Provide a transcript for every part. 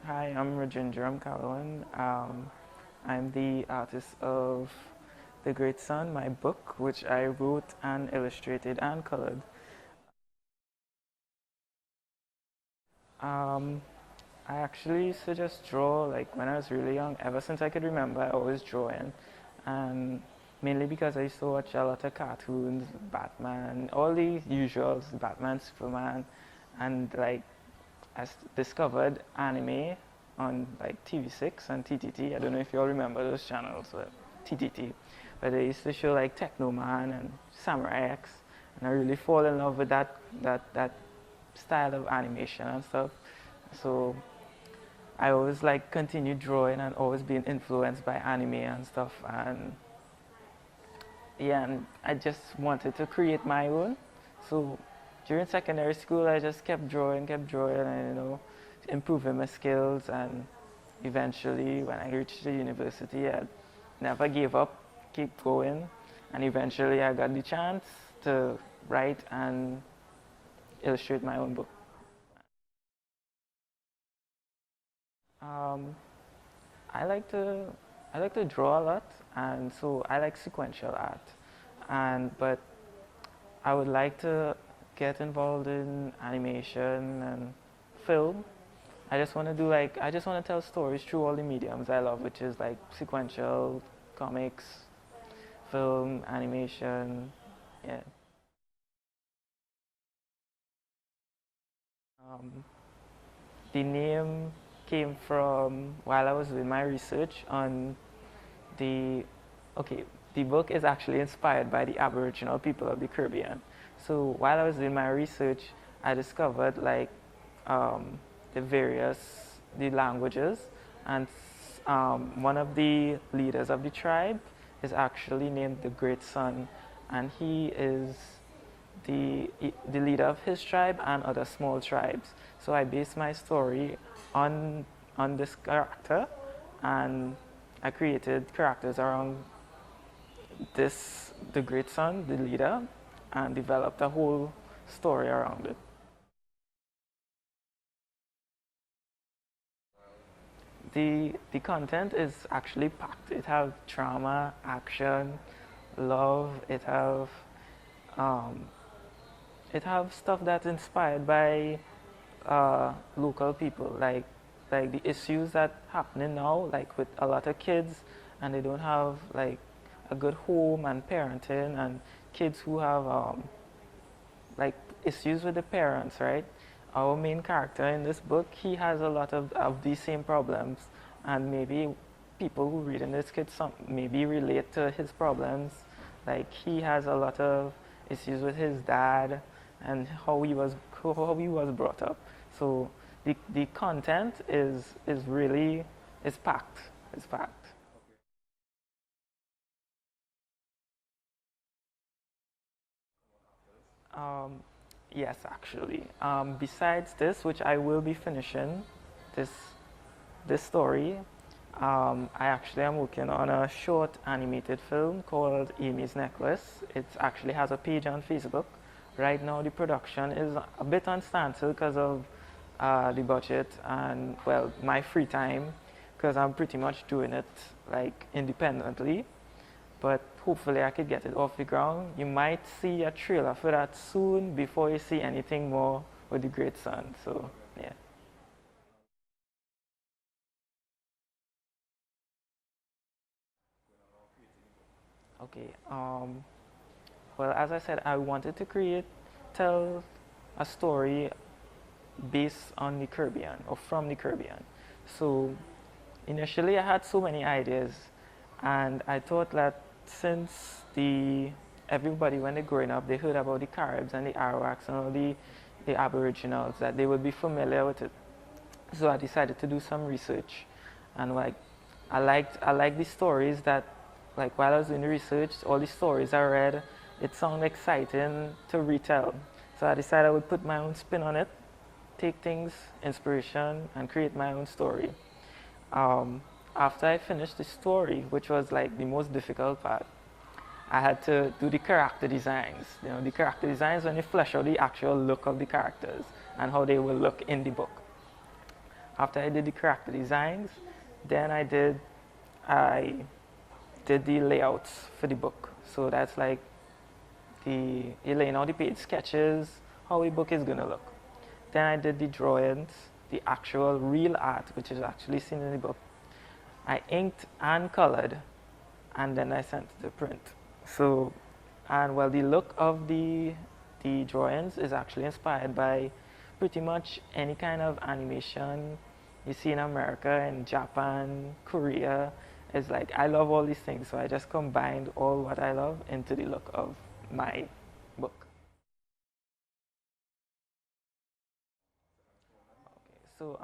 Hi, I'm Rajendra Ramkallawan. I'm the artist of The Great Sun, my book, which I wrote and illustrated and colored. Um, I actually used to just draw like when I was really young. Ever since I could remember, I always drawing, and mainly because I used to watch a lot of cartoons, Batman, all the usuals, Batman, Superman, and like discovered anime on like TV6 and TTT. I don't know if you all remember those channels, but TTT. But they used to show like Techno Man and Samurai X, and I really fall in love with that style of animation and stuff. So I always like continued drawing and always being influenced by anime and stuff. And yeah, and I just wanted to create my own. So during secondary school, I just kept drawing, and improving my skills. And eventually, when I reached the university, I never gave up, keep going, and eventually, I got the chance to write and illustrate my own book. Um, I like to I like to draw a lot, and so I like sequential art. And but I would like to get involved in animation and film. I just want to tell stories through all the mediums I love, which is like sequential, comics, film, animation. Yeah. Um, the name came from while I was doing my research on the okay, the book is actually inspired by the Aboriginal people of the Caribbean. So while I was doing my research, I discovered like um, the various the languages, and one of the leaders of the tribe is actually named the Great Sun, and he is the leader of his tribe and other small tribes. So I based my story on on this character, and I created characters around the Great Sun, the leader, and developed a whole story around it. The content is actually packed. It have drama, action, love. Um, it have stuff that's inspired by local people, like the issues that happening now, like with a lot of kids, and they don't have like a good home and parenting, and kids who have like issues with the parents, right? Our main character in this book, he has a lot of these same problems, and maybe people who read in this kid some maybe relate to his problems. Like he has a lot of issues with his dad and how he was brought up. So the content is really is packed. It's packed. Um, yes, actually. Besides this, which I will be finishing, this this story, I actually am working on a short animated film called Amy's Necklace. It actually has a page on Facebook. Right now, the production is a bit on standstill because of the budget and well, my free time, because I'm pretty much doing it like independently, but hopefully I could get it off the ground. You might see a trailer for that soon before you see anything more with the Great Sun. So yeah. Okay. Well, as I said, I wanted to tell a story based on the Caribbean or from the Caribbean. So initially, I had so many ideas, and I thought that since the everybody when they're growing up, they heard about the Caribs and the Arawaks and all the Aboriginals, that they would be familiar with it. So I decided to do some research, and like I liked the stories that like while I was doing the research, all the stories I read, it sounded exciting to retell. So I decided I would put my own spin on it, take things, inspiration, and create my own story. After I finished the story, which was like the most difficult part, I had to do the character designs. You know, the character designs when you flesh out the actual look of the characters and how they will look in the book. after I did the character designs, then I did the layouts for the book. So that's like you laying out the page sketches, how a book is gonna look. Then I did the drawings, the actual real art, which is actually seen in the book. I inked and colored, and then I sent it to print. So, and well, the look of the drawings is actually inspired by pretty much any kind of animation you see in America, in Japan, Korea. It's like I love all these things, so I just combined all what I love into the look of my book. So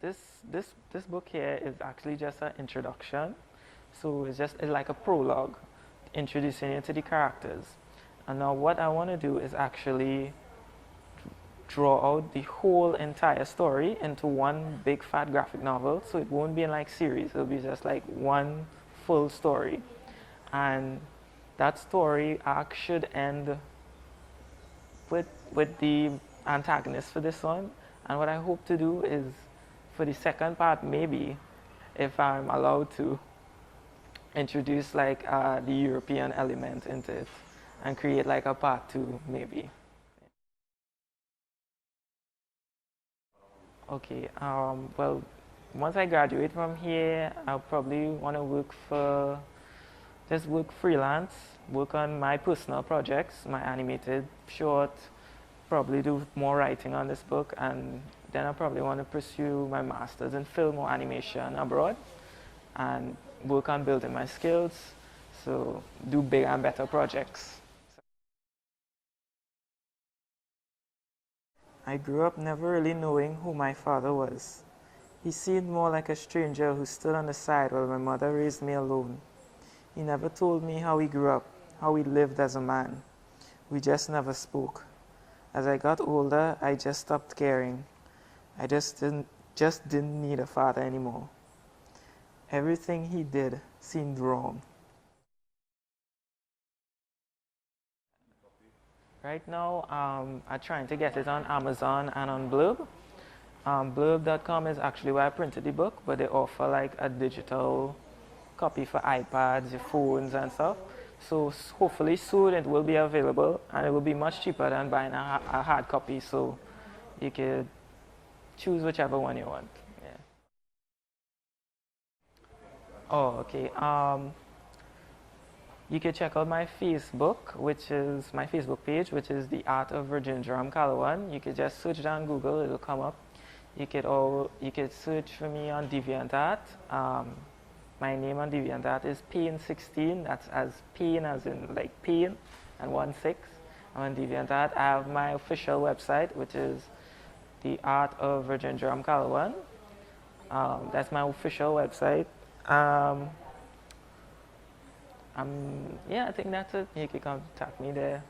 this this book here is actually just an introduction. So it's like a prologue, introducing you to the characters. And now what I want to do is actually draw out the whole entire story into one big fat graphic novel. So it won't be in like series. It'll be just like one full story. And that story arc should end with the antagonist for this one. And what I hope to do is for the second part, maybe, if I'm allowed to, introduce like the European element into it and create like a part two, maybe. Okay, well, once I graduate from here, I'll probably want to just work freelance, work on my personal projects, my animated short, probably do more writing on this book, and then I probably want to pursue my master's in film or animation abroad and work on building my skills, so do big and better projects. I grew up never really knowing who my father was. He seemed more like a stranger who stood on the side while my mother raised me alone. He never told me how he grew up, how he lived as a man. We just never spoke. As I got older, I just stopped caring. I just didn't need a father anymore. Everything he did seemed wrong. Right now, I'm trying to get it on Amazon and on Blurb. Blurb.com is actually where I printed the book, but they offer like a digital copy for iPads, your phones, and stuff. So hopefully soon it will be available, and it will be much cheaper than buying a hard copy. So you could choose whichever one you want. Yeah. Oh, okay. You can check out my Facebook, which is my Facebook page, which is The Art of Rajendra Ramkallawan. You could just search down Google, it'll come up. You could search for me on DeviantArt. My name on DeviantArt is Pain16. That's as pain as in like pain and 1 6. I'm on DeviantArt. I have my official website, which is The Art of Rajendra Ramkallawan. That's my official website. Yeah, I think that's it. You can contact me there.